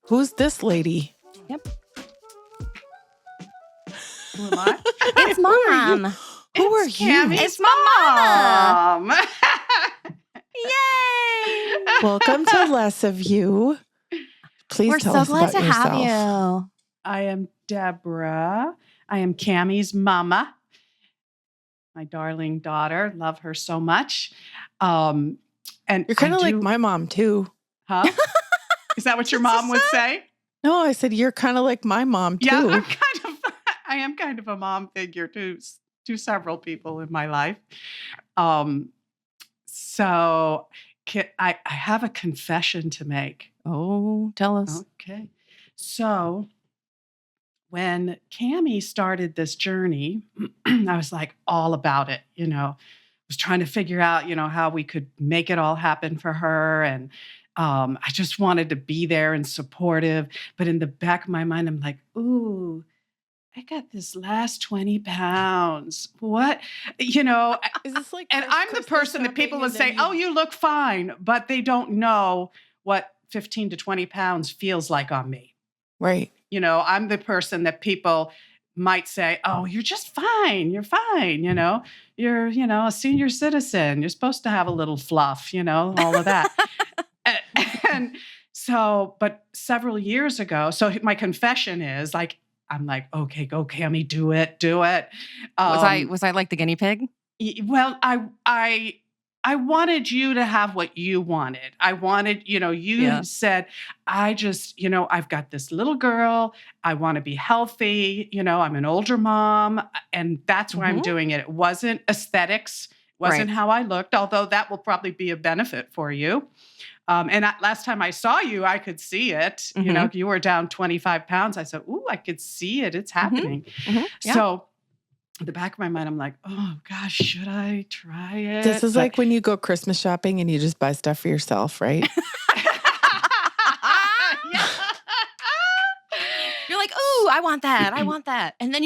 Who's this lady? Yep. Who am I? It's Mom. Who are It's you? Cammie's It's my mom. Yay! Welcome to Less of You. Please We're tell so us glad about to yourself. have you. I am Debra. I am Cammie's mama. My darling daughter. Love her so much. And You're kind of I like do- my mom, too. Huh? Is that what your mom would say? No, I said you're kind of like my mom, too. Yeah, I am kind of a mom figure to several people in my life. So I have a confession to make. Oh, tell us. Okay. So when Cammie started this journey, I was like all about it, was trying to figure out, how we could make it all happen for her. And I just wanted to be there and supportive. But in the back of my mind, I'm like, ooh, I got this last 20 pounds. What? Is this like And I'm the person that people would say, oh, you look fine, but they don't know what 15 to 20 pounds feels like on me. Right. I'm the person that people might say, oh, you're just fine. You're fine. You're, a senior citizen. You're supposed to have a little fluff, all of that. and so, but several years ago, so my confession is I'm like, okay, go Cammie, do it. Was I like the guinea pig? Well, I wanted you to have what you wanted. I wanted, you said, I just, I've got this little girl. I want to be healthy. I'm an older mom. And that's why I'm doing it. It wasn't aesthetics, wasn't how I looked, although that will probably be a benefit for you. Last time I saw you, I could see it. You were down 25 pounds. I said, ooh, I could see it. It's happening. Yeah. So in the back of my mind, I'm like, oh gosh, should I try it? This is like when you go Christmas shopping and you just buy stuff for yourself, right? You're like, ooh, I want that. I want that. And then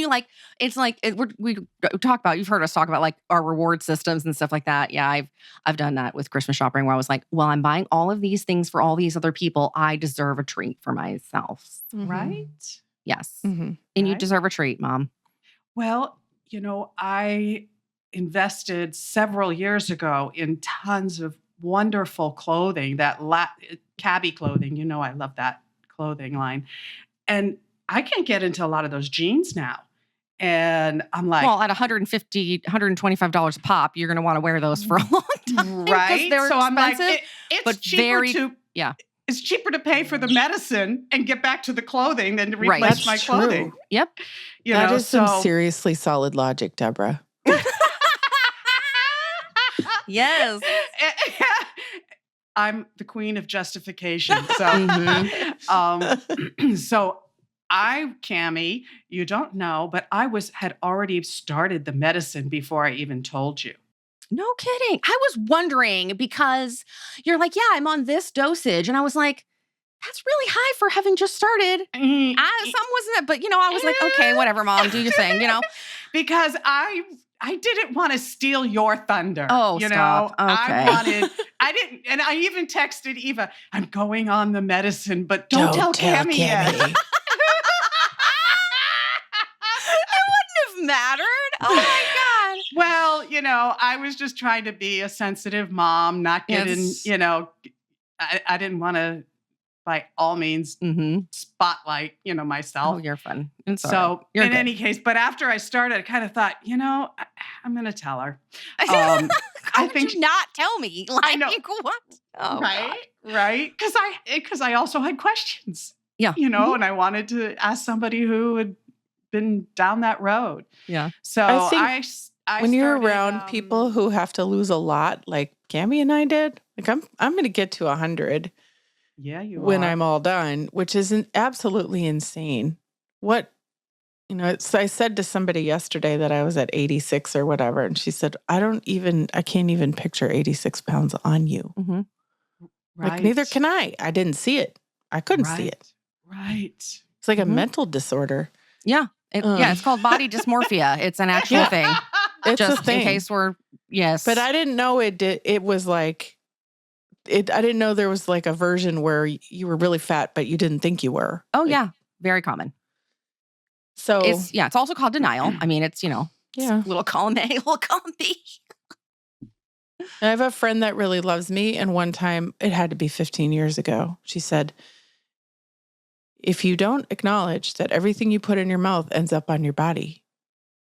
we talk about, you've heard us talk about like our reward systems and stuff like that. Yeah, I've done that with Christmas shopping where I was like, well, I'm buying all of these things for all these other people. I deserve a treat for myself. Right? Yes. Mm-hmm. And you deserve a treat, Mom. Well, I invested several years ago in tons of wonderful clothing, that cabbie clothing. I love that clothing line. And I can't get into a lot of those jeans now. And I'm like, well, at $150, $125 a pop, you're going to want to wear those for a long time. Right? They're so I'm like, expensive, it's but cheaper yeah. It's cheaper to pay for the medicine and get back to the clothing than to replace That's my true. clothing. Yep. That is some seriously solid logic, Debra. Yes. I'm the queen of justification. So, so Cammie, you don't know, but I had already started the medicine before I even told you. No kidding. I was wondering because you're like, yeah, I'm on this dosage. And I was like, that's really high for having just started. Some wasn't it, but I was like, okay, whatever, Mom, do your thing, Because I didn't want to steal your thunder. Oh, stop. Okay. I didn't, and I even texted Eva, I'm going on the medicine, but don't tell Cammie yet. It wouldn't have mattered. Oh my God. Well, I was just trying to be a sensitive mom, not get in, I didn't want to, by all means, spotlight, myself. Oh, you're fun. So you're in good. any case, but after I started, I kind of thought, I'm going to tell her. I think you not tell me. Like, I know. What? Oh, right. Because I also had questions. Yeah. And I wanted to ask somebody who had been down that road. Yeah. So I think I when you're started, around people who have to lose a lot, like Cammie and I did, like I'm going to get to 100. Yeah, you when are. I'm all done, which is absolutely insane. I said to somebody yesterday that I was at 86 or whatever, and she said, I can't even picture 86 pounds on you. Mm-hmm. Right. Like, neither can I. I didn't see it. I couldn't see it. Right. It's like a mental disorder. Yeah. It's called body dysmorphia. It's an actual thing. It's just a thing. in case we're, yes. But I didn't know it was like I didn't know there was like a version where you were really fat, but you didn't think you were. Oh, Like, yeah. Very common. So It's also called denial. I mean, it's, yeah. it's little column A, little column B. I have a friend that really loves me. And one time, it had to be 15 years ago, she said, if you don't acknowledge that everything you put in your mouth ends up on your body,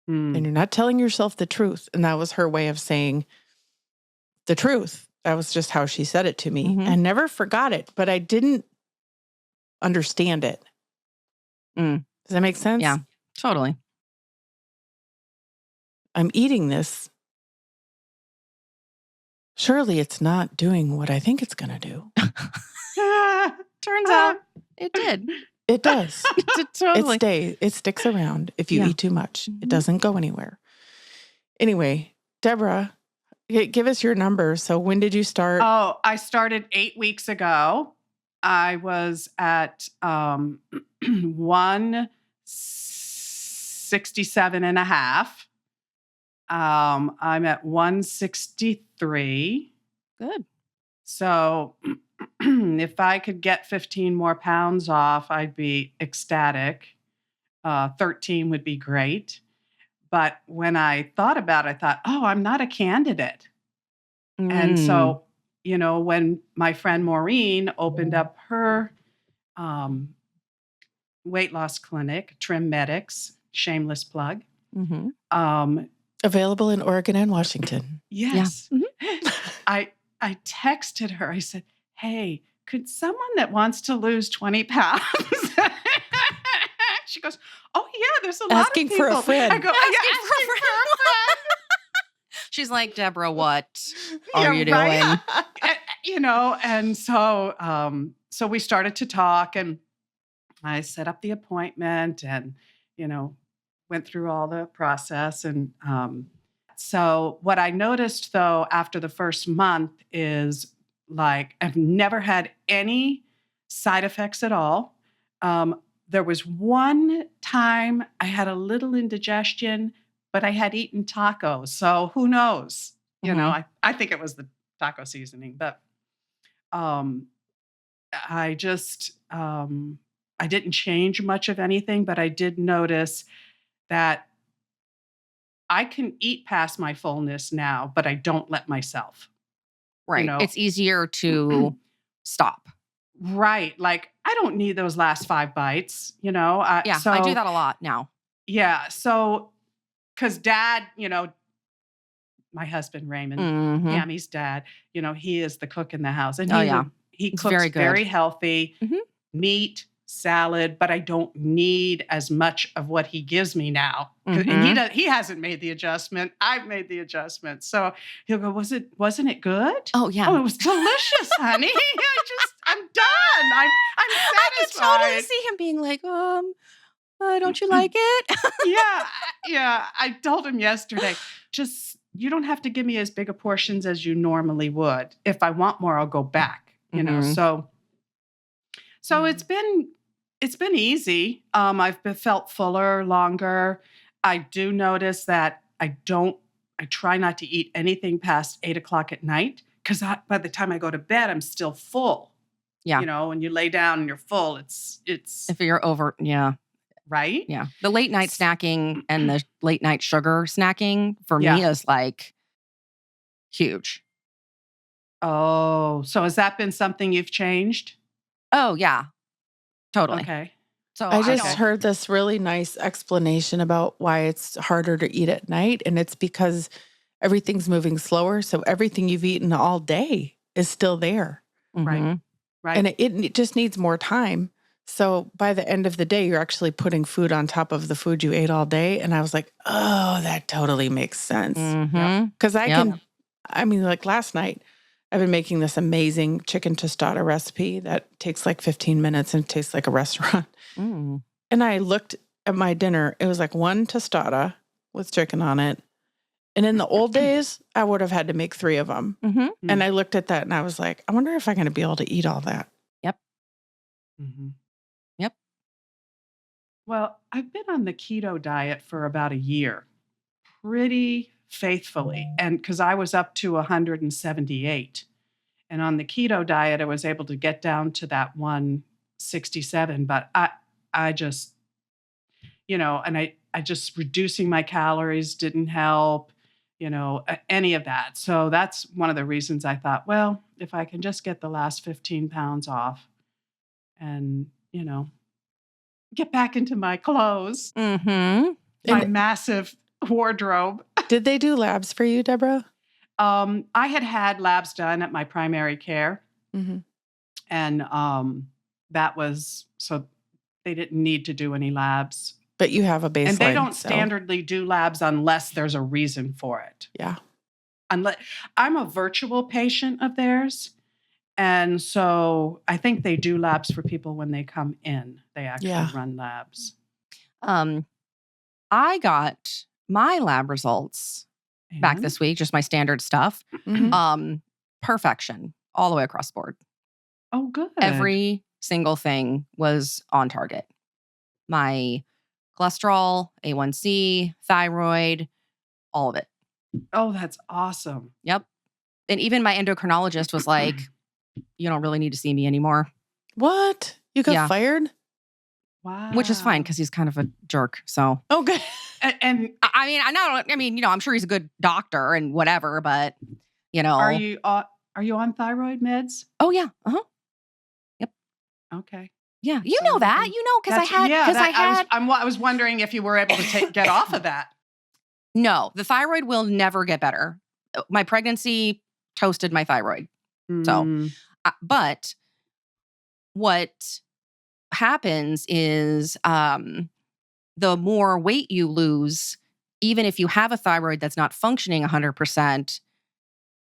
then you're not telling yourself the truth. And that was her way of saying the truth. That was just how she said it to me. Mhm. I never forgot it, but I didn't understand it. Mm. Does that make sense? Yeah, totally. I'm eating this. Surely it's not doing what I think it's going to do. Turns out it did. It does. Totally. It sticks around if you Yeah. eat too much. Mhm. It doesn't go anywhere. Anyway, Debra, give us your number. So when did you start? Oh, I started 8 weeks ago. I was at 167 and a half. I'm at 163. Good. So if I could get 15 more pounds off, I'd be ecstatic. 13 would be great. But when I thought about it, I thought, oh, I'm not a candidate. And so, when my friend Maureen opened up her weight loss clinic, Trim Medics, shameless plug. Mm-hmm. Available in Oregon and Washington. Yes. Yeah. I texted her. I said, hey, could someone that wants to lose 20 pounds? She goes, oh, yeah, there's a lot Asking of people. for a friend. I go, asking for a friend. She's like, Debra, what are you right. doing? And so we started to talk, and I set up the appointment and, went through all the process. And so what I noticed, though, after the first month is like I've never had any side effects at all. There was one time I had a little indigestion, but I had eaten tacos. So who knows? Mhm. I think it was the taco seasoning, but I just, I didn't change much of anything, but I did notice that I can eat past my fullness now, but I don't let myself. Right. know. It's easier to stop. Right. Like I don't need those last 5 bites, Yeah, I do that a lot now. Yeah. So, because dad, my husband Raymond, Mhm. Yammy's dad, he is the cook in the house, and Oh, yeah. he He's cooks very good. very healthy, Mhm. meat, salad, but I don't need as much of what he gives me now. And Mhm. he hasn't made the adjustment. I've made the adjustment. So he'll go, wasn't it good? Oh, yeah. Oh, it was delicious, honey. I'm done. I'm I could satisfied. totally see him being like, don't you like it? Yeah. I told him yesterday, you don't have to give me as big a portions as you normally would. If I want more, I'll go back. Mhm. So it's been easy. I've felt fuller longer. I do notice that I try not to eat anything past 8:00 at night because by the time I go to bed, I'm still full. Yeah. When you lay down and you're full, it's If you're over, yeah. right. Yeah. The late night snacking and the late night sugar snacking for me Yeah. is like huge. Oh, so has that been something you've changed? Oh, yeah. Totally. Okay. So I just don't- heard this really nice explanation about why it's harder to eat at night. And it's because everything's moving slower. So everything you've eaten all day is still there. Right. Mhm. Right. And it just needs more time. So by the end of the day, you're actually putting food on top of the food you ate all day. And I was like, oh, that totally makes sense. Mhm. Because Yep. like last night, I've been making this amazing chicken tostada recipe that takes like 15 minutes and tastes like a restaurant. Mm. And I looked at my dinner. It was like one tostada with chicken on it. And in the old days, I would have had to make 3 of them. Mhm. And I looked at that and I was like, I wonder if I'm going to be able to eat all that. Mhm. Yep. Well, I've been on the keto diet for about a year, pretty faithfully. And because I was up to 178. And on the keto diet, I was able to get down to that 167. But I just, and I just reducing my calories didn't help, any of that. So that's one of the reasons I thought, well, if I can just get the last 15 pounds off and, get back into my clothes, Mm-hmm. my massive wardrobe. Did they do labs for you, Debra? I had labs done at my primary care. Mm-hmm. And that was, so they didn't need to do any labs. But you have a baseline. And they don't standardly do labs unless there's a reason for it. Yeah. Unless I'm a virtual patient of theirs. And so I think they do labs for people when they come in. They actually run labs. I got my lab results back this week, just my standard stuff. Mm-hmm. Perfection all the way across the board. Oh, good. Every single thing was on target. My cholesterol, A1C, thyroid, all of it. Oh, that's awesome. Yep. And even my endocrinologist was like, you don't really need to see me anymore. What? You got fired? Wow. Which is fine because he's kind of a jerk. So. Okay. And I'm sure he's a good doctor and whatever, but Are you on thyroid meds? Oh yeah. Uh-huh. Yep. Okay. Yeah. You know that. Because I was wondering if you were able to get off of that. No, the thyroid will never get better. My pregnancy toasted my thyroid. So, but what happens is the more weight you lose, even if you have a thyroid that's not functioning 100%,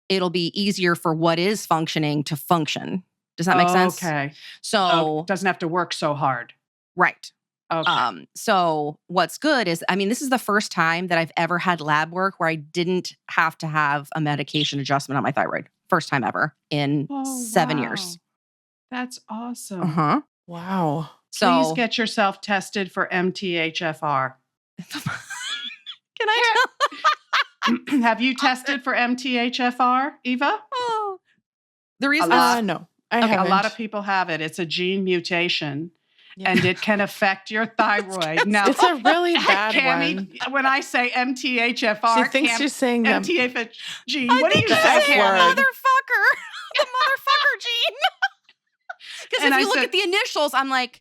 it'll be easier for what is functioning to function. Does that make sense? Okay. So it doesn't have to work so hard. Right. Okay. So what's good is, this is the first time that I've ever had lab work where I didn't have to have a medication adjustment on my thyroid. First time ever in 7 years. That's awesome. Uh-huh. Wow. So please get yourself tested for MTHFR. Can I tell? Have you tested for MTHFR, Eva? Oh. The reason no. I haven't. A lot of people have it. It's a gene mutation. Yeah. And it can affect your thyroid. Now, it's a really bad Cammie, one. When I say MTHFR, she thinks you're saying MTHFR gene. What are you saying? Motherfucker. The motherfucker gene. Because if you look at the initials, I'm like,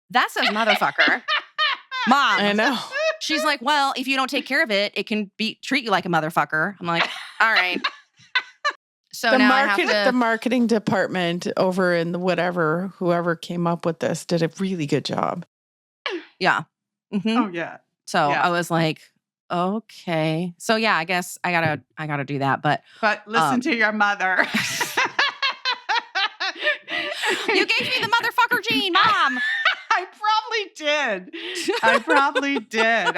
that says motherfucker. Mom. I know. She's like, well, if you don't take care of it, it can treat you like a motherfucker. I'm like, all right. So the marketing department over in whoever came up with this did a really good job. Yeah. Mm-hmm. Oh yeah. So I was like, okay. So yeah, I guess I gotta do that. But listen to your mother. You gave me the motherfucker gene, Mom. I probably did.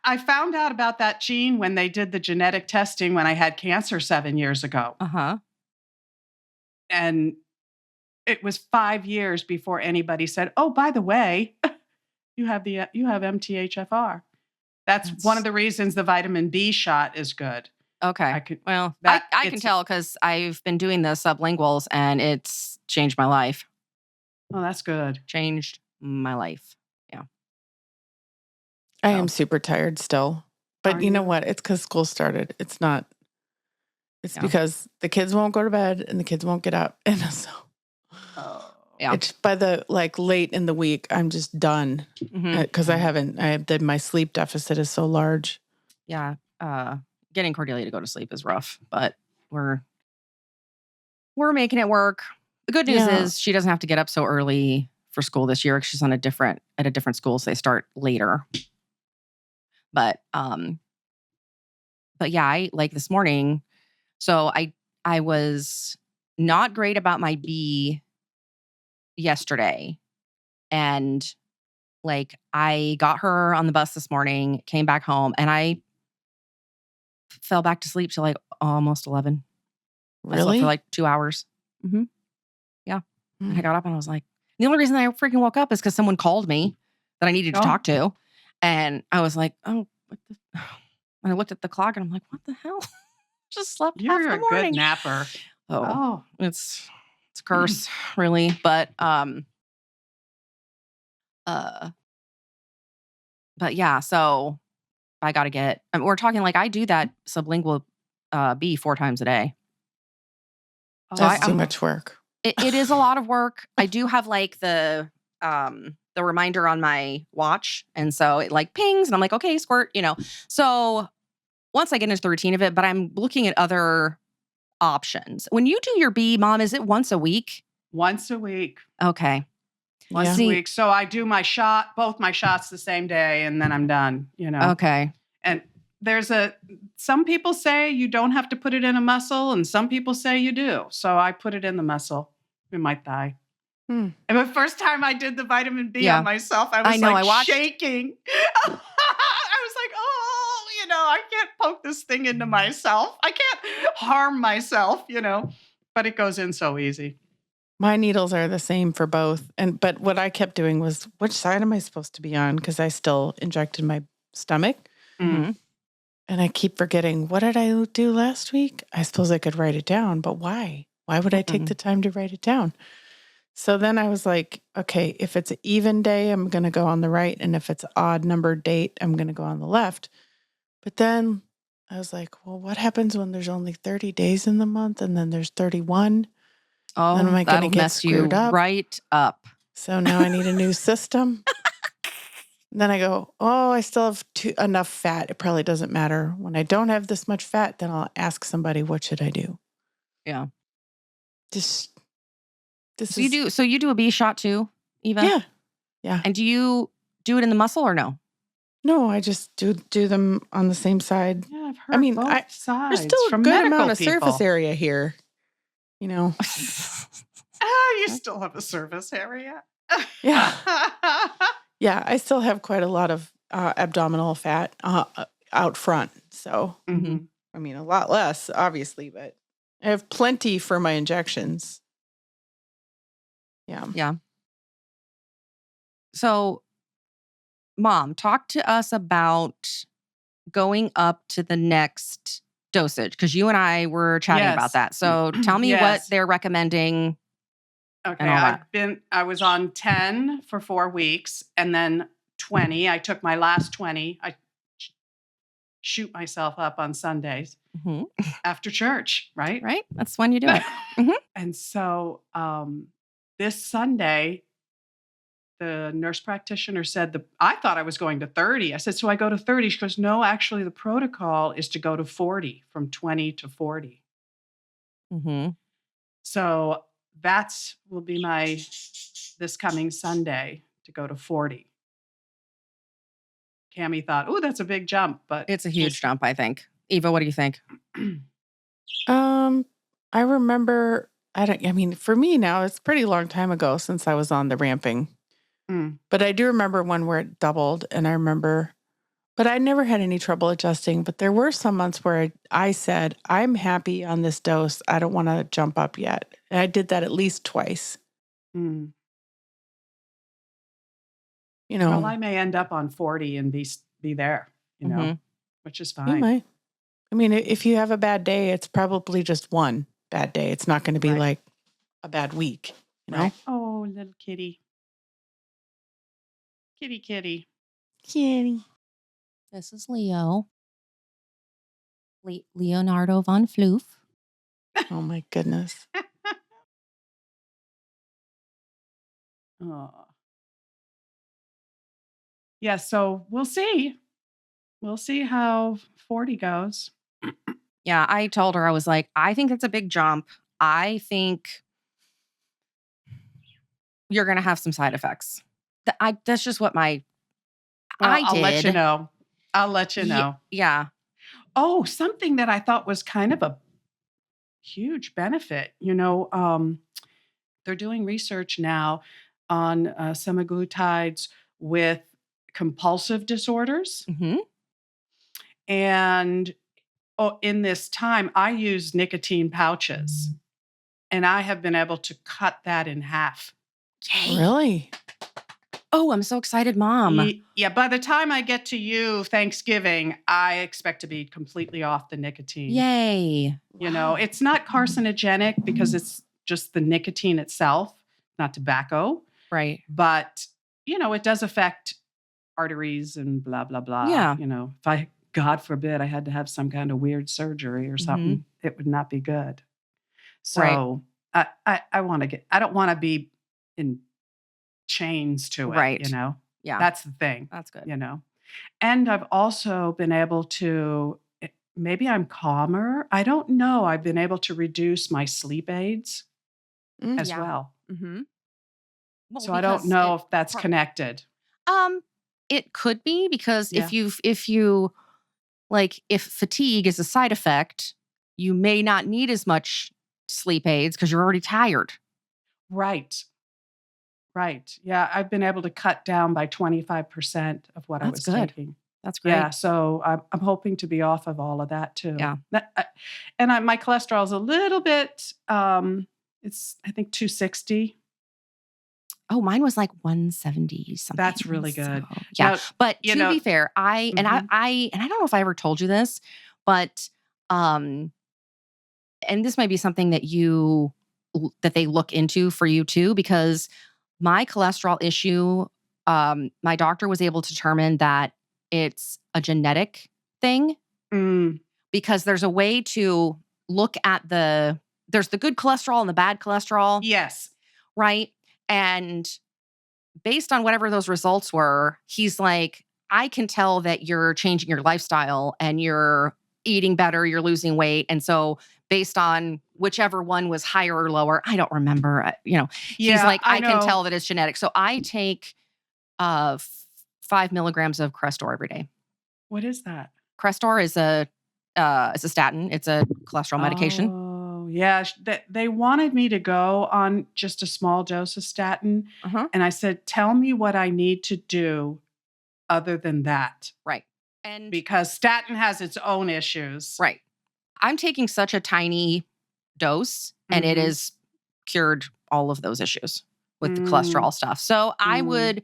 I found out about that gene when they did the genetic testing when I had cancer 7 years ago. Uh-huh. And it was 5 years before anybody said, "Oh, by the way, you have MTHFR." That's one of the reasons the vitamin B shot is good. Okay. I can tell because I've been doing the sublinguals and it's changed my life. Oh, that's good. Changed my life. Yeah. I am super tired still. But you know what? It's because school started. It's not. It's because the kids won't go to bed and the kids won't get up. And so it's by the late in the week, I'm just done. Because my sleep deficit is so large. Yeah. Getting Cordelia to go to sleep is rough, but we're making it work. The good news is she doesn't have to get up so early for school this year. She's at a different school, so they start later. But yeah, I like this morning. So I was not great about my B yesterday, and I got her on the bus this morning, came back home, and I fell back to sleep till almost 11. Really? I slept for 2 hours. Mm-hmm. Yeah. And I got up and I was like, the only reason I freaking woke up is because someone called me that I needed to talk to. And I was like, oh, what the? And I looked at the clock and I'm like, what the hell? Just slept half the morning. You're a good napper. Oh, it's a curse, really. But yeah, so I got to get, we're talking like I do that sublingual B 4 times a day. Oh, So That's too much work. It is a lot of work. I do have like the reminder on my watch. And so it like pings and I'm like, okay, squirt, So once I get into the routine of it, but I'm looking at other options. When you do your B, Mom, is it once a week? Once a week. Okay. Once a week. So I do both my shots the same day, and then I'm done, Okay. And some people say you don't have to put it in a muscle, and some people say you do. So I put it in the muscle, in my thigh. And the first time I did the vitamin B on myself, I was shaking. I was like, I can't poke this thing into myself. I can't harm myself, but it goes in so easy. My needles are the same for both. But what I kept doing was, which side am I supposed to be on? Because I still injected my stomach. Mm-hmm. And I keep forgetting, what did I do last week? I suppose I could write it down, but why? Why would I take the time to write it down? So then I was like, okay, if it's an even day, I'm going to go on the right. And if it's an odd numbered date, I'm going to go on the left. But then I was like, well, what happens when there's only 30 days in the month and then there's 31? Oh, then am I going to get screwed up? Right up. So now I need a new system. Then I go, I still have enough fat. It probably doesn't matter. When I don't have this much fat, then I'll ask somebody, what should I do? Yeah. So you do a B shot too, Eva? Yeah. And do you do it in the muscle or no? No, I just do them on the same side. Yeah, I've heard both sides. There's still a good amount of surface area here, you still have a surface area. Yeah. Yeah, I still have quite a lot of abdominal fat out front. So, I mean, a lot less, obviously, but I have plenty for my injections. Yeah. Yeah. So, Mom, talk to us about going up to the next dosage, because you and I were chatting about that. So tell me what they're recommending. Okay, I was on 10 for 4 weeks, and then 20. I took my last 20. I shoot myself up on Sundays after church, right? Right. That's when you do it. And so this Sunday, the nurse practitioner said, I thought I was going to 30. I said, so I go to 30. She goes, no, actually the protocol is to go to 40, from 20 to 40. So will be this coming Sunday to go to 40. Cammie thought, that's a big jump, but it's a huge jump, I think. Eva, what do you think? I remember, for me now, it's a pretty long time ago since I was on the ramping. But I do remember one where it doubled, and but I never had any trouble adjusting. But there were some months where I said, I'm happy on this dose. I don't want to jump up yet. And I did that at least twice. Well, I may end up on 40 and be there, which is fine. You might. I mean, if you have a bad day, it's probably just one bad day. It's not going to be like a bad week, Right. Oh, little kitty. Kitty. This is Leo. Leonardo von Floof. Oh, my goodness. Oh. Yeah, so we'll see. We'll see how 40 goes. Yeah, I told her, I was like, I think it's a big jump. I think you're going to have some side effects. That's just what I did. I'll let you know. Yeah. Oh, something that I thought was kind of a huge benefit. They're doing research now on semaglutides with compulsive disorders. And in this time, I use nicotine pouches, and I have been able to cut that in half. Really? Oh, I'm so excited, Mom. Yeah, by the time I get to you, Thanksgiving, I expect to be completely off the nicotine. Yay. You know, it's not carcinogenic because it's just the nicotine itself, not tobacco. Right. But, you know, it does affect arteries and blah, blah, blah. Yeah. You know, if I, God forbid, I had to have some kind of weird surgery or something, it would not be good. So I want to I don't want to be in chains to it, Right. you know? Yeah. That's the thing. That's good. You know? And I've also been able to, maybe I'm calmer. I don't know. I've been able to reduce my sleep aids as well. Mm-hmm. Well, So I don't know if that's connected. It could be because Yeah. if you like, if fatigue is a side effect, you may not need as much sleep aids because you're already tired. Right. Right. Yeah. I've been able to cut down by 25% of what I was taking. That's great. Yeah. So I'm hoping to be off of all of that too. Yeah. My cholesterol is a little bit, it's, I think 260. Oh, mine was like 170 something. That's really good. So, yeah. Now, but to be fair, I don't know if I ever told you this, but, and this might be something that they look into for you too, because my cholesterol issue, my doctor was able to determine that it's a genetic thing because there's a way to look at there's the good cholesterol and the bad cholesterol. Yes. Right. And based on whatever those results were, he's like, I can tell that you're changing your lifestyle and you're eating better, you're losing weight. And so based on whichever one was higher or lower, I don't remember, he's like, I can tell that it's genetic. So I take 5 milligrams of Crestor every day. What is that? Crestor is a statin. It's a cholesterol medication. Oh, yeah. They wanted me to go on just a small dose of statin. And I said, tell me what I need to do other than that. Right. And because statin has its own issues. Right. I'm taking such a tiny dose and it has cured all of those issues with the cholesterol stuff. So I would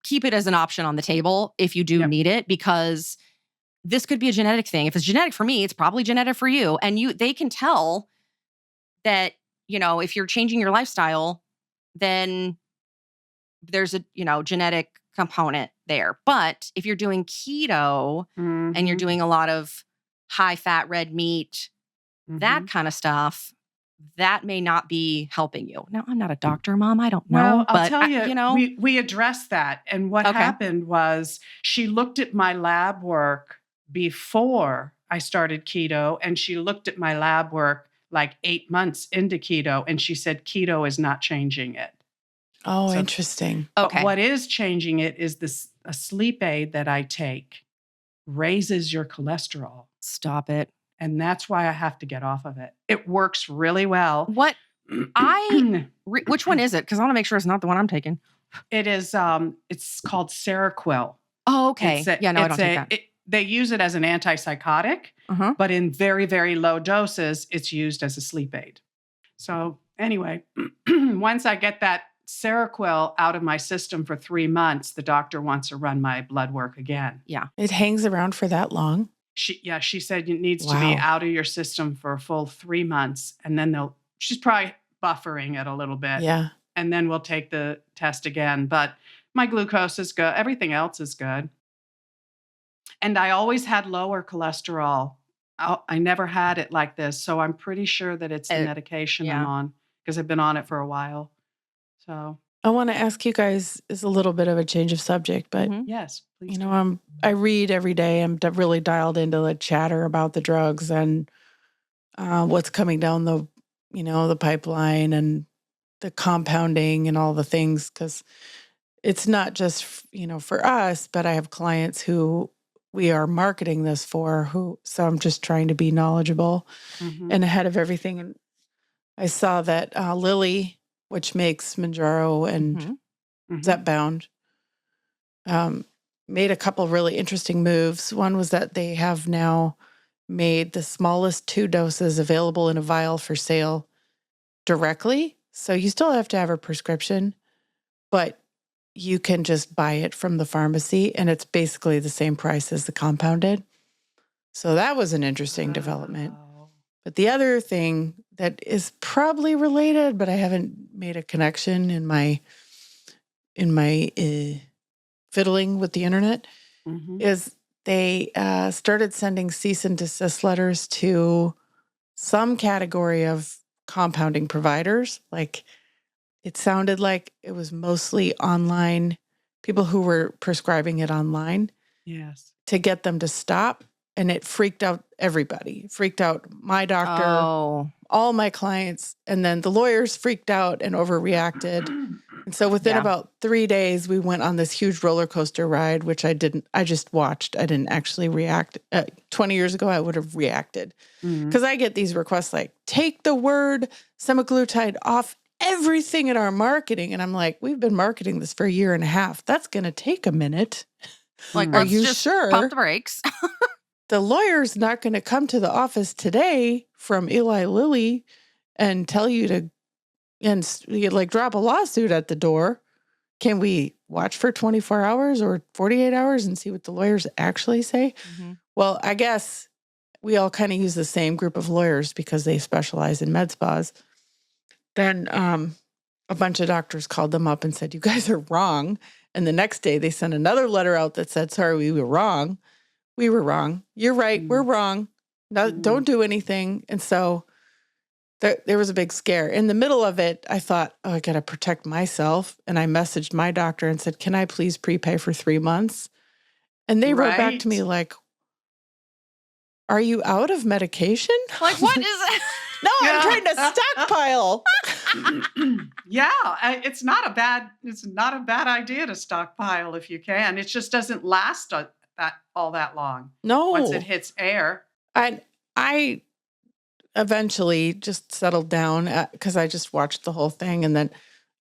keep it as an option on the table if you do need it, because this could be a genetic thing. If it's genetic for me, it's probably genetic for you. And they can tell that, if you're changing your lifestyle, then there's a, genetic component there. But if you're doing keto and you're doing a lot of high fat red meat, that kind of stuff, that may not be helping you. Now, I'm not a doctor, Mom. I don't know. Well, but I'll tell you, we addressed that. And what happened was she looked at my lab work before I started keto, and she looked at my lab work like 8 months into keto, and she said keto is not changing it. Oh, interesting. Okay. But what is changing it is a sleep aid that I take raises your cholesterol. Stop it. And that's why I have to get off of it. It works really well. Which one is it? Because I want to make sure it's not the one I'm taking. It is, it's called Seroquel. Oh, okay. I don't take that. They use it as an antipsychotic, but in very, very low doses, it's used as a sleep aid. So anyway, once I get that Seroquel out of my system for 3 months, the doctor wants to run my blood work again. Yeah. It hangs around for that long? She said it needs to be out of your system for a full 3 months. And then she's probably buffering it a little bit. Yeah. And then we'll take the test again. But my glucose is good. Everything else is good. And I always had lower cholesterol. I never had it like this. So I'm pretty sure that it's the medication I'm on, because I've been on it for a while. So I want to ask you guys, is a little bit of a change of subject, but yes, please. I read every day. I'm really dialed into the chatter about the drugs and what's coming down the pipeline and the compounding and all the things, because it's not just, for us, but I have clients who we are marketing this for, so I'm just trying to be knowledgeable and ahead of everything. And I saw that Lilly, which makes Mounjaro and Zepbound, made a couple really interesting moves. One was that they have now made the smallest 2 doses available in a vial for sale directly. So you still have to have a prescription, but you can just buy it from the pharmacy, and it's basically the same price as the compounded. So that was an interesting development. But the other thing that is probably related, but I haven't made a connection in my fiddling with the internet, is they started sending cease and desist letters to some category of compounding providers. Like, it sounded like it was mostly online, people who were prescribing it online. Yes. To get them to stop. And it freaked out everybody. It freaked out my doctor, all my clients. And then the lawyers freaked out and overreacted. And so within about 3 days, we went on this huge roller coaster ride, which I just watched. I didn't actually react. 20 years ago, I would have reacted. Because I get these requests like, take the word semaglutide off everything in our marketing. And I'm like, we've been marketing this for a year and a half. That's going to take a minute. Like, are let's you just sure? Pump the brakes. The lawyer's not going to come to the office today from Eli Lilly and tell you to, and like drop a lawsuit at the door. Can we watch for 24 hours or 48 hours and see what the lawyers actually say? Well, I guess we all kind of use the same group of lawyers because they specialize in med spas. Then a bunch of doctors called them up and said, you guys are wrong. And the next day they sent another letter out that said, sorry, we were wrong. We were wrong. You're right. We're wrong. No, don't do anything. And so there was a big scare. In the middle of it, I thought, oh, I got to protect myself. And I messaged my doctor and said, can I please prepay for 3 months? And they wrote back to me like, are you out of medication? Like, what is it? No, I'm trying to stockpile. It's not a bad idea to stockpile if you can. It just doesn't last all that long. No. Once it hits air. And I eventually just settled down because I just watched the whole thing. And then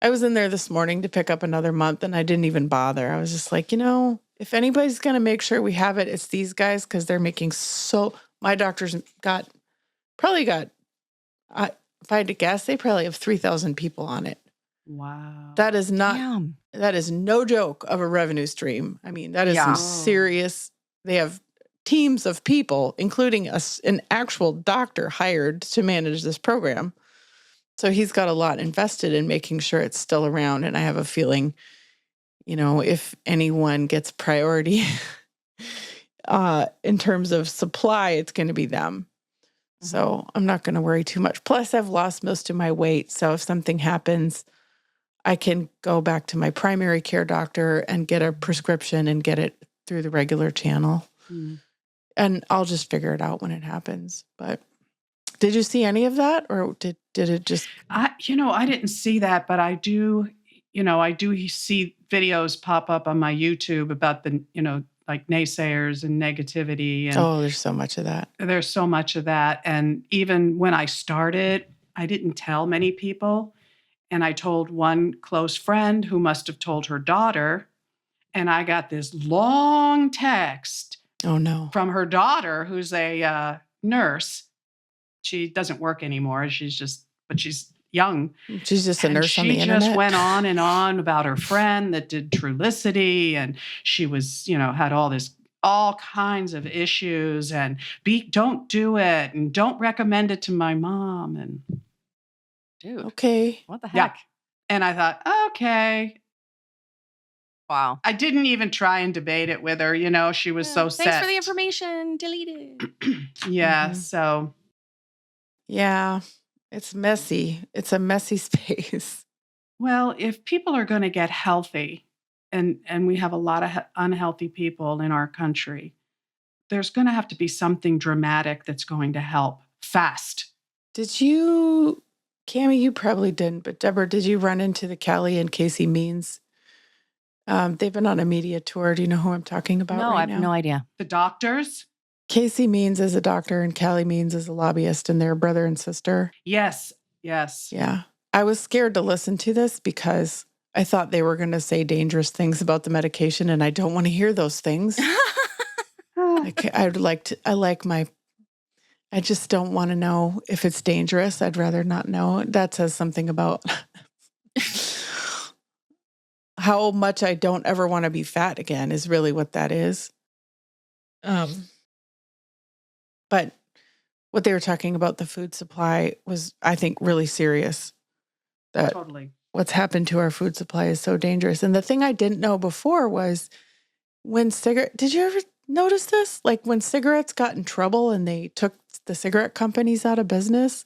I was in there this morning to pick up another month and I didn't even bother. I was just like, if anybody's going to make sure we have it, it's these guys because they're making my doctor's probably got, if I had to guess, they probably have 3,000 people on it. Wow. That is no joke of a revenue stream. I mean, that is some serious, they have teams of people, including an actual doctor hired to manage this program. So he's got a lot invested in making sure it's still around. And I have a feeling, if anyone gets priority in terms of supply, it's going to be them. So I'm not going to worry too much. Plus, I've lost most of my weight. So if something happens, I can go back to my primary care doctor and get a prescription and get it through the regular channel. And I'll just figure it out when it happens. But did you see any of that? Or did it just... I didn't see that, but I do see videos pop up on my YouTube about the, like naysayers and negativity. And there's so much of that. There's so much of that. And even when I started, I didn't tell many people. And I told one close friend who must have told her daughter. And I got this long text from her daughter, who's a nurse. She doesn't work anymore. She's young. She's just a nurse on the internet. She just went on and on about her friend that did Trulicity, and she was, had all kinds of issues, and don't do it, and don't recommend it to my mom. And dude, okay, what the heck? Yeah. And I thought, okay. Wow. I didn't even try and debate it with her. She was so set. Thanks for the information. Deleted. Yeah. So. Yeah. It's messy. It's a messy space. Well, if people are going to get healthy, and we have a lot of unhealthy people in our country, there's going to have to be something dramatic that's going to help fast. Did you, Cammie, you probably didn't, but Debra, did you run into the Callie and Casey Means? They've been on a media tour. Do you know who I'm talking about right now? No, I have no idea. The doctors? Casey Means is a doctor and Callie Means is a lobbyist, and they're brother and sister. Yes. Yeah. I was scared to listen to this because I thought they were going to say dangerous things about the medication, and I don't want to hear those things. I I just don't want to know if it's dangerous. I'd rather not know. That says something about how much I don't ever want to be fat again is really what that is. But what they were talking about, the food supply, was, I think, really serious. That Totally. what's happened to our food supply is so dangerous. And the thing I didn't know before was when did you ever notice this? Like when cigarettes got in trouble and they took the cigarette companies out of business,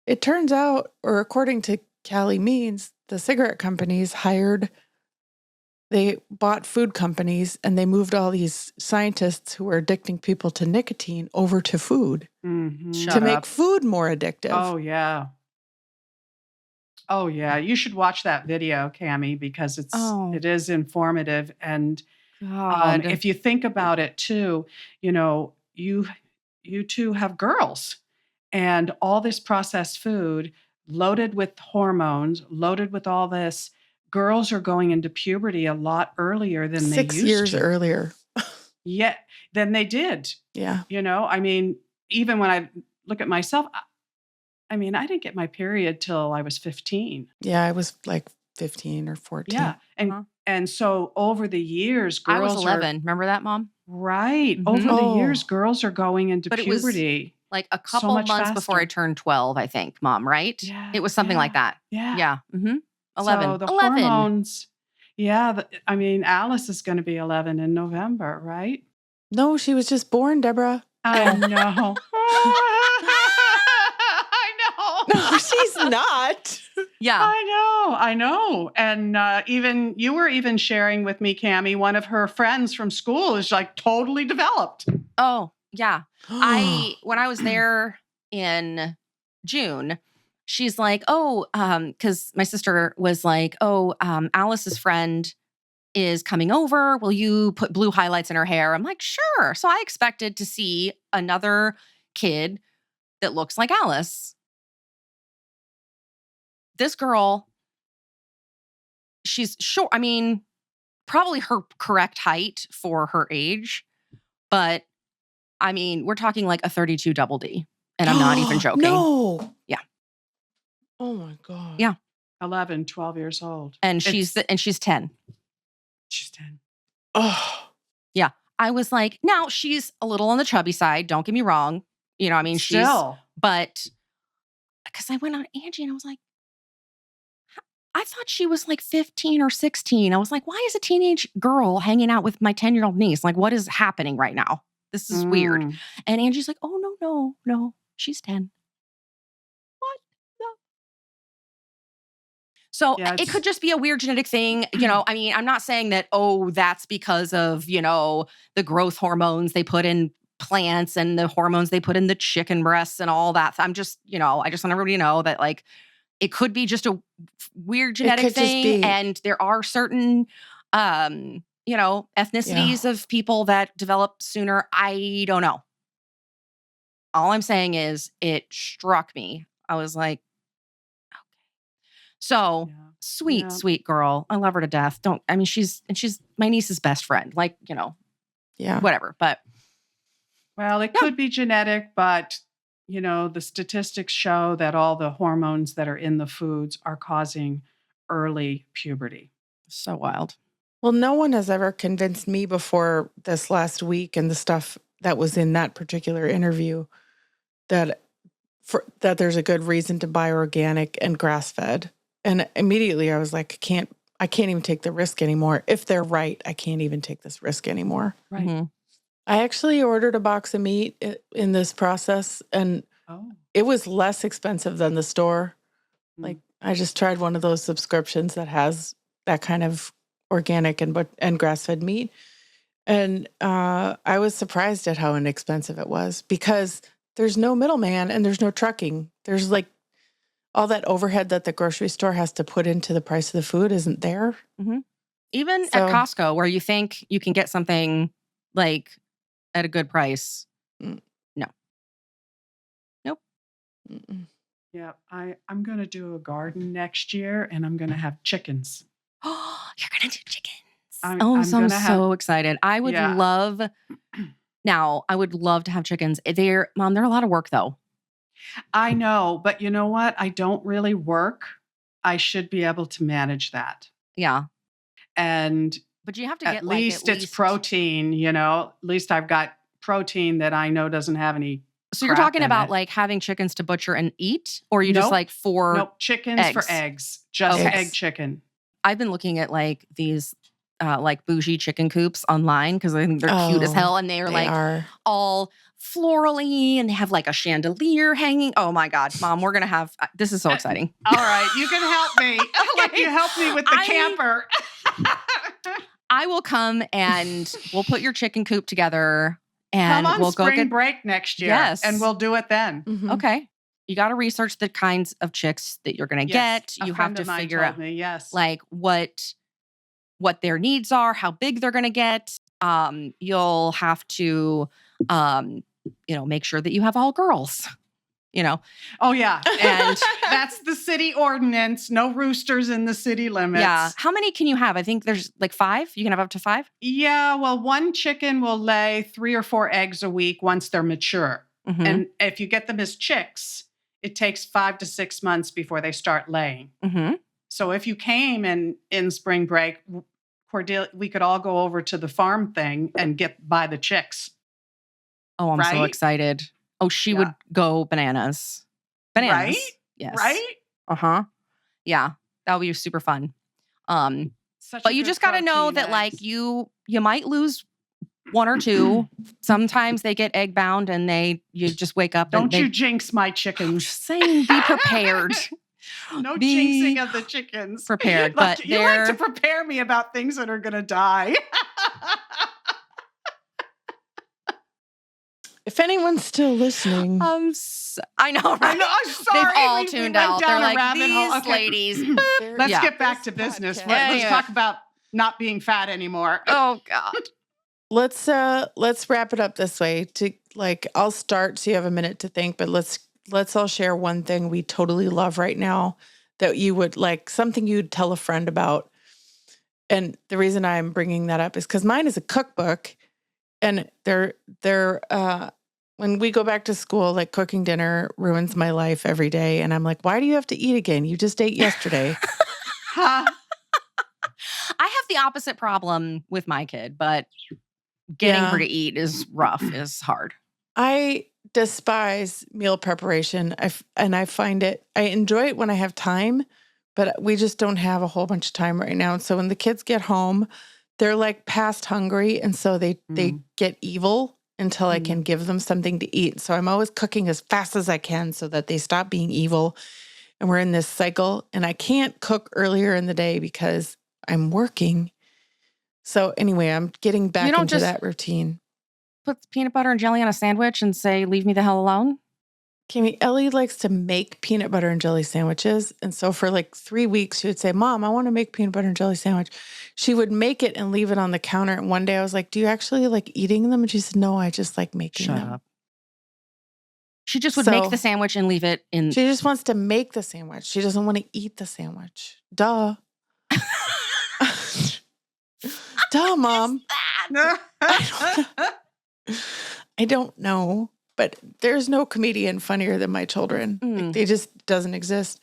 it turns out, or according to Callie Means, the cigarette companies they bought food companies and they moved all these scientists who were addicting people to nicotine over to food to make food more addictive. Oh, yeah. Oh, yeah. You should watch that video, Cammie, because it is informative. And if you think about it too, you two have girls and all this processed food loaded with hormones, loaded with all this. Girls are going into puberty a lot earlier than they used to. 6 years earlier. Yeah, than they did. Yeah. I mean, even when I look at myself, I mean, I didn't get my period till I was 15. Yeah, I was like 15 or 14. Yeah. And so over the years, girls I was 11. Remember that, Mom? Right. Over the years, girls are going into puberty. It was like a couple months before I turned 12, I think, Mom, right? Yeah. It was something like that. Yeah. Yeah. 11. So the 11. hormones. Yeah. I mean, Alice is going to be 11 in November, right? No, she was just born, Debra. I know. No, she's not. Yeah. I know. And you were even sharing with me, Cammie, one of her friends from school is like totally developed. Oh, yeah. When I was there in June, she's like, because my sister was like, Alice's friend is coming over. Will you put blue highlights in her hair? I'm like, sure. So I expected to see another kid that looks like Alice. This girl, she's short. I mean, probably her correct height for her age. But I mean, we're talking like a 32 double D. And I'm not even joking. No. Yeah. Oh my God. Yeah. 11, 12 years old. And she's 10. She's 10. Oh. Yeah. I was like, now she's a little on the chubby side. Don't get me wrong. I mean, but because I went on Angie and I was like, I thought she was like 15 or 16. I was like, why is a teenage girl hanging out with my 10-year-old niece? Like, what is happening right now? This is weird. And Angie's like, oh, no, she's 10. What? No. So it could just be a weird genetic thing. I mean, I'm not saying that, that's because of, the growth hormones they put in plants and the hormones they put in the chicken breasts and all that. I'm just, I just want everybody to know that like, it could be just a weird genetic thing. And there are certain, ethnicities of people that develop sooner. I don't know. All I'm saying is it struck me. I was like, okay. So sweet girl. I love her to death. She's my niece's best friend. Like, whatever. But well, it could be genetic, but the statistics show that all the hormones that are in the foods are causing early puberty. So wild. Well, no one has ever convinced me before this last week and the stuff that was in that particular interview that there's a good reason to buy organic and grass-fed. And immediately I was like, I can't even take the risk anymore. If they're right, I can't even take this risk anymore. Right. Mm-hmm. I actually ordered a box of meat in this process, and it was less expensive than the store. Like, I just tried one of those subscriptions that has that kind of organic and grass-fed meat. And I was surprised at how inexpensive it was because there's no middleman and there's no trucking. There's like all that overhead that the grocery store has to put into the price of the food isn't there. Mm-hmm. Even at Costco, where you think you can get something like at a good price. No. Nope. Mm-mm. Yeah, I'm going to do a garden next year and I'm going to have chickens. Oh, you're going to do chickens. I'm so excited. I would love, Now, I would love to have chickens. Mom, they're a lot of work though. I know, but you know what? I don't really work. I should be able to manage that. Yeah. And But you have to at get least it's protein, at least I've got protein that I know doesn't have any. So you're talking about like having chickens to butcher and eat, or you just like for Nope, chickens for eggs. Just egg chicken. I've been looking at like these like bougie chicken coops online because I think they're cute as hell, and they are all florally, and they have like a chandelier hanging. Oh my God, Mom, we're gonna have this is so exciting. All right, you can help me. Like you help me with the camper. I will come and we'll put your chicken coop together, and we'll go get break next year. Yes, and we'll do it then. Mm-hmm. Okay. You got to research the kinds of chicks that you're going to get. You have to figure out like what their needs are, how big they're going to get. You'll have to, make sure that you have all girls, Oh yeah. And that's the city ordinance. No roosters in the city limits. Yeah. How many can you have? I think there's like 5. You can have up to 5. Yeah. Well, one chicken will lay 3 or 4 eggs a week once they're mature. Mm-hmm. And if you get them as chicks, it takes 5 to 6 months before they start laying. Mm-hmm. So if you came in spring break, Cordelia, we could all go over to the farm thing and buy the chicks. Oh, I'm so excited. Oh, she would go bananas. Right? Yes. Right? Uh-huh. Yeah. That would be super fun. But you just got to know that like you might lose 1 or 2. Sometimes they get egg bound and you just wake up. Don't you jinx my chickens. I'm just saying, be prepared. No jinxing of the chickens. Prepared. Like, but you like to prepare me about things that are going to die. If anyone's still listening. I know, right? I know, I'm sorry. They've all tuned out. They're like, these ladies. Let's get back to business. Let's talk about not being fat anymore. Oh, God. Let's wrap it up this way. I'll start so you have a minute to think, but let's all share one thing we totally love right now that you would like, something you'd tell a friend about. And the reason I'm bringing that up is because mine is a cookbook, and they're when we go back to school, like cooking dinner ruins my life every day. And I'm like, why do you have to eat again? You just ate yesterday. I have the opposite problem with my kid, but getting her to eat is rough, is hard. I despise meal preparation. I find I enjoy it when I have time, but we just don't have a whole bunch of time right now. And so when the kids get home, they're like past hungry. And so they get evil until I can give them something to eat. So I'm always cooking as fast as I can so that they stop being evil. And we're in this cycle, and I can't cook earlier in the day because I'm working. So anyway, I'm getting back into that routine. Put peanut butter and jelly on a sandwich and say, leave me the hell alone? Kimmy, Ellie likes to make peanut butter and jelly sandwiches. And so for like 3 weeks, she would say, Mom, I want to make peanut butter and jelly sandwich. She would make it and leave it on the counter. And one day I was like, do you actually like eating them? And she said, no, I just like making them. Shut up. She just would make the sandwich and leave it in. She just wants to make the sandwich. She doesn't want to eat the sandwich. Duh. Duh, Mom. I don't know. But there's no comedian funnier than my children. Like, they just doesn't exist.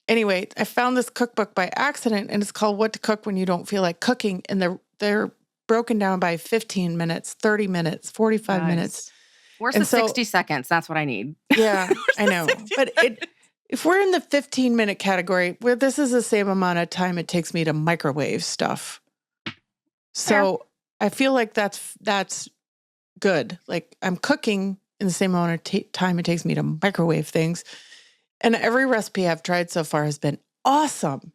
Anyway, I found this cookbook by accident, and it's called What to Cook When You Don't Feel Like Cooking. And they're broken down by 15 minutes, 30 minutes, 45 minutes. Where's the 60 seconds? That's what I need. Yeah, I know. But if we're in the 15-minute category, where this is the same amount of time it takes me to microwave stuff. So I feel like that's good. Like I'm cooking in the same amount of time it takes me to microwave things. And every recipe I've tried so far has been awesome.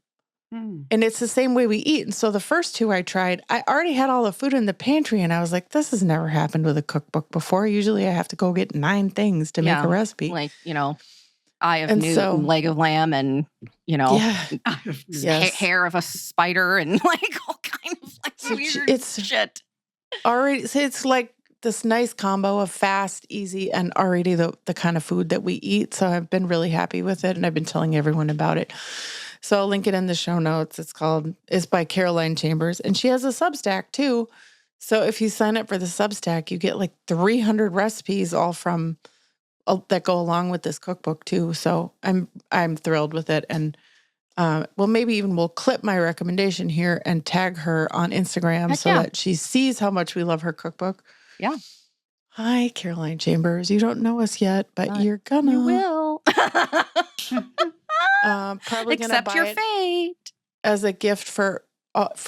And it's the same way we eat. And so the first 2 I tried, I already had all the food in the pantry, and I was like, this has never happened with a cookbook before. Usually I have to go get 9 things to make a recipe. Like, eye of newt, leg of lamb, and, hair of a spider, and like all kind of like weird shit. Already, so it's like this nice combo of fast, easy, and already the kind of food that we eat. So I've been really happy with it, and I've been telling everyone about it. So I'll link it in the show notes. It's by Caroline Chambers, and she has a Substack too. So if you sign up for the Substack, you get like 300 recipes all from that go along with this cookbook too. So I'm thrilled with it. And well, maybe even we'll clip my recommendation here and tag her on Instagram Heck so yeah. that she sees how much we love her cookbook. Yeah. Hi, Caroline Chambers. You don't know us yet, but you're gonna. You will. Probably gonna Accept buy your it fate. as a gift for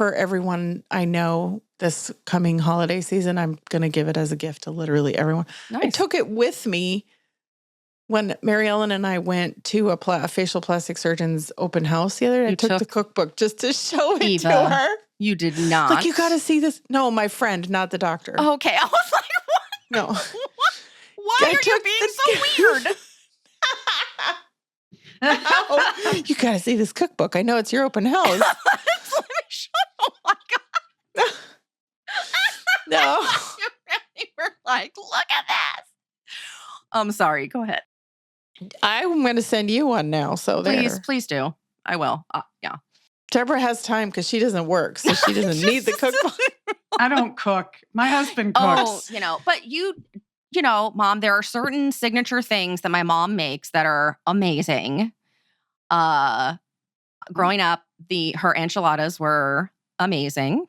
everyone I know this coming holiday season. I'm gonna give it as a gift to literally everyone. Nice. I took it with me when Mary Ellen and I went to a facial plastic surgeon's open house the other day. I took the cookbook just to show it Eva, to her. You did not. Like, you got to see this. No, my friend, not the doctor. Okay. I was like, what? No. Why are you being so weird? Oh, you got to see this cookbook. I know it's your open house. Oh my God. No. You really were like, look at this. I'm sorry. Go ahead. I'm going to send you one now. So Please do. I will. Yeah. Deborah has time because she doesn't work, so she doesn't need the cookbook. I don't cook. My husband cooks. Oh, but Mom, there are certain signature things that my mom makes that are amazing. Growing up, her enchiladas were amazing.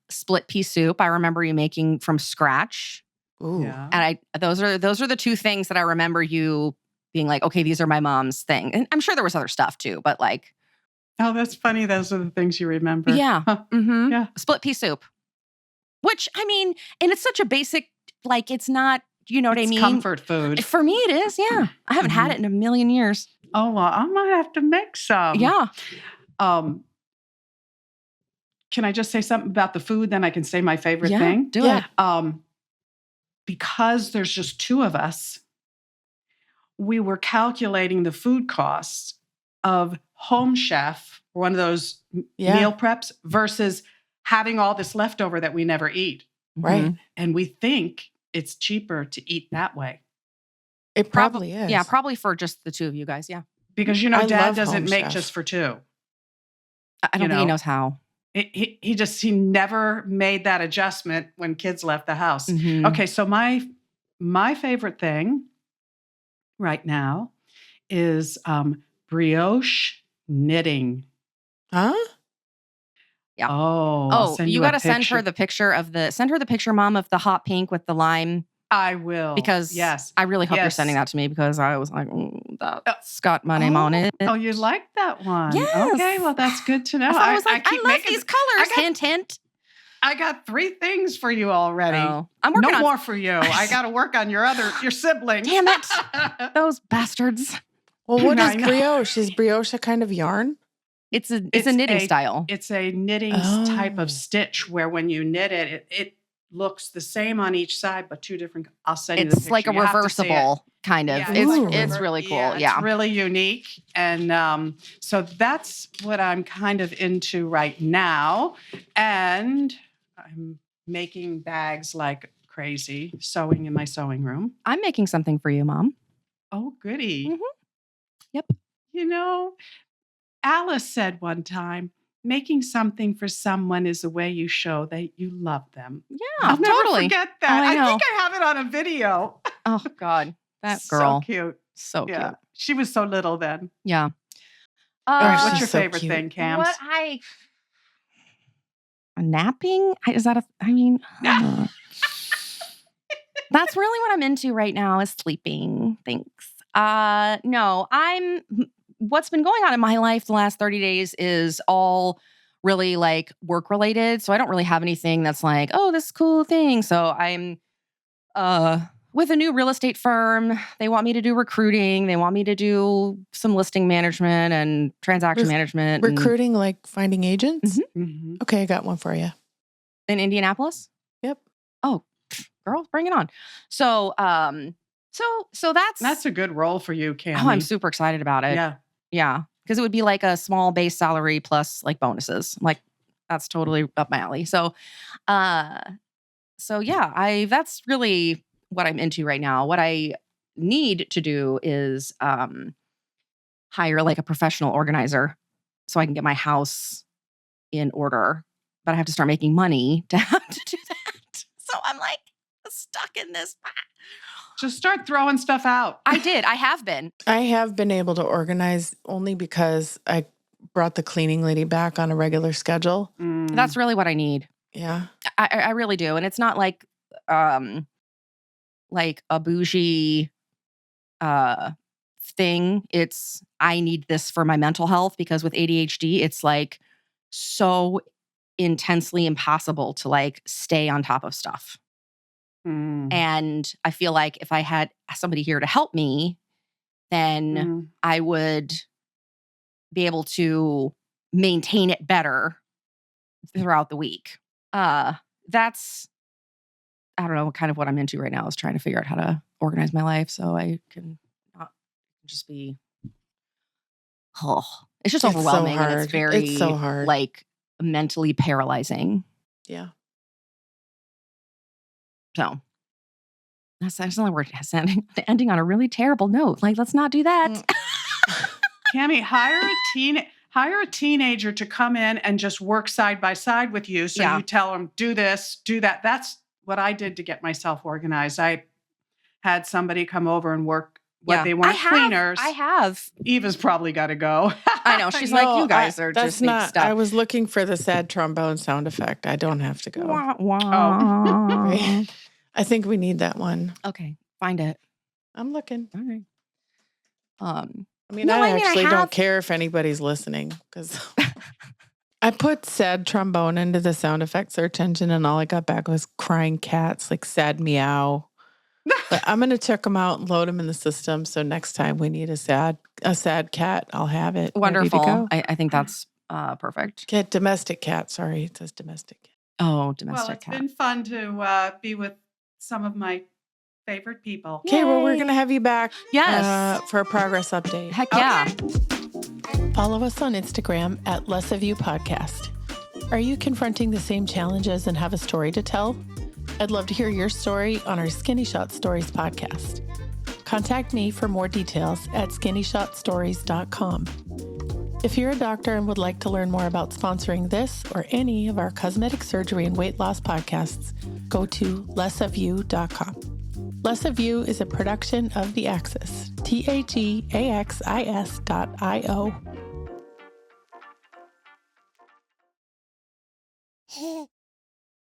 Split pea soup, I remember you making from scratch. Ooh. Yeah. And those are the two things that I remember you being like, okay, these are my mom's thing. And I'm sure there was other stuff too, but like. Oh, that's funny. Those are the things you remember. Yeah. Huh. Mm-hmm. Yeah. Split pea soup. Which, I mean, and it's such a basic, like, it's not, you know what I mean? Comfort food. For me, it is, yeah. I haven't had it in a million years. Oh, well, I might have to make some. Yeah. Can I just say something about the food? Then I can say my favorite Yeah, thing. do it. Because there's just two of us, we were calculating the food costs of Home Chef, one of those meal preps, versus having all this leftover that we never eat. Right. Mm-hmm. And we think it's cheaper to eat that way. It probably is. Yeah, probably for just the two of you guys. Yeah. Because, I Dad love doesn't Home make Chef. just for two. I don't think he knows how. He never made that adjustment when kids left the house. Mm-hmm. Okay, so my favorite thing right now is brioche knitting. Huh? Yeah. Oh, you got to send her the picture Mom, of the hot pink with the lime. I will. Because yes. I really hope you're sending that to me, because I was like, that's got my name on it. Oh, you like that one? Yes. Okay, well, that's good to know. I was like, I love these colors. I got, hint. I got 3 things for you already. Oh, I'm working on more for you. I got to work on your siblings. Damn it. Those bastards. Well, what is brioche? Is brioche a kind of yarn? It's a knitting style. It's a knitting type of stitch where when you knit it, it looks the same on each side, but 2 different. I'll send you the picture. It's like a reversible kind of. Yeah, it's really cool. Yeah. It's really unique. And so that's what I'm kind of into right now. And I'm making bags like crazy, sewing in my sewing room. I'm making something for you, Mom. Oh, goody. Mm-hmm. Yep. Alice said one time, making something for someone is a way you show that you love them. Yeah, I'll totally. never forget that. I know. think I have it on a video. Oh, God. That girl. So cute. So Yeah. cute. She was so little then. Yeah. All right, what's she's your so favorite cute. thing, Cams? Napping? Is that that's really what I'm into right now, is sleeping. Thanks. No, what's been going on in my life the last 30 days is all really like work related. So I don't really have anything that's like, oh, this cool thing. So I'm with a new real estate firm. They want me to do recruiting. They want me to do some listing management and transaction management. Recruiting, like finding agents? Mm-hmm. Mm-hmm. Okay, I got one for you. In Indianapolis? Yep. Oh, girl, bring it on. So That's a good role for you, Cam. Oh, I'm super excited about it. Yeah. Yeah. Because it would be like a small base salary plus like bonuses. Like, that's totally up my alley. So yeah, that's really what I'm into right now. What I need to do is hire like a professional organizer so I can get my house in order. but I have to start making money to have to do that. So I'm like stuck in this. Just start throwing stuff out. I did. I have been. I have been able to organize only because I brought the cleaning lady back on a regular schedule. That's really what I need. Yeah. I really do. And it's not like a bougie thing. It's I need this for my mental health because with ADHD, it's like so intensely impossible to like stay on top of stuff. And I feel like if I had somebody here to help me, then I would be able to maintain it better throughout the week. That's, I don't know, kind of what I'm into right now is trying to figure out how to organize my life so I can not just be, it's just overwhelming. So and it's very, it's so hard. Like mentally paralyzing. Yeah. So that's another word. Ending on a really terrible note. Like, let's not do that. Cami, hire a teenager to come in and just work side by side with you. So you tell them, do this, do that. That's what I did to get myself organized. I had somebody come over and work what they want. Cleaners. I have. Eva's probably got to go. I know. She's like, you guys are just not stuff. I was looking for the sad trombone sound effect. I don't have to go. Wah, wah. Right. I think we need that one. Okay. Find it. I'm looking. All right. I actually don't care if anybody's listening because I put sad trombone into the sound effect search engine and all I got back was crying cats, like sad meow. But I'm going to check them out and load them in the system. So next time we need a sad cat, I'll have it. Wonderful. I think that's perfect. Get domestic cat. Sorry, it says domestic cat. Oh, domestic cat. Well, it's been fun to be with some of my favorite people. Okay, well, we're going to have you back for a progress update. Heck yeah. Follow us on Instagram at Less of You Podcast. Are you confronting the same challenges and have a story to tell? I'd love to hear your story on our Skinny Shot Stories podcast. Contact me for more details at skinnyshotstories.com. If you're a doctor and would like to learn more about sponsoring this or any of our cosmetic surgery and weight loss podcasts, go to lessofyou.com. Less of You is a production of The Axis, TAGAXIS.io.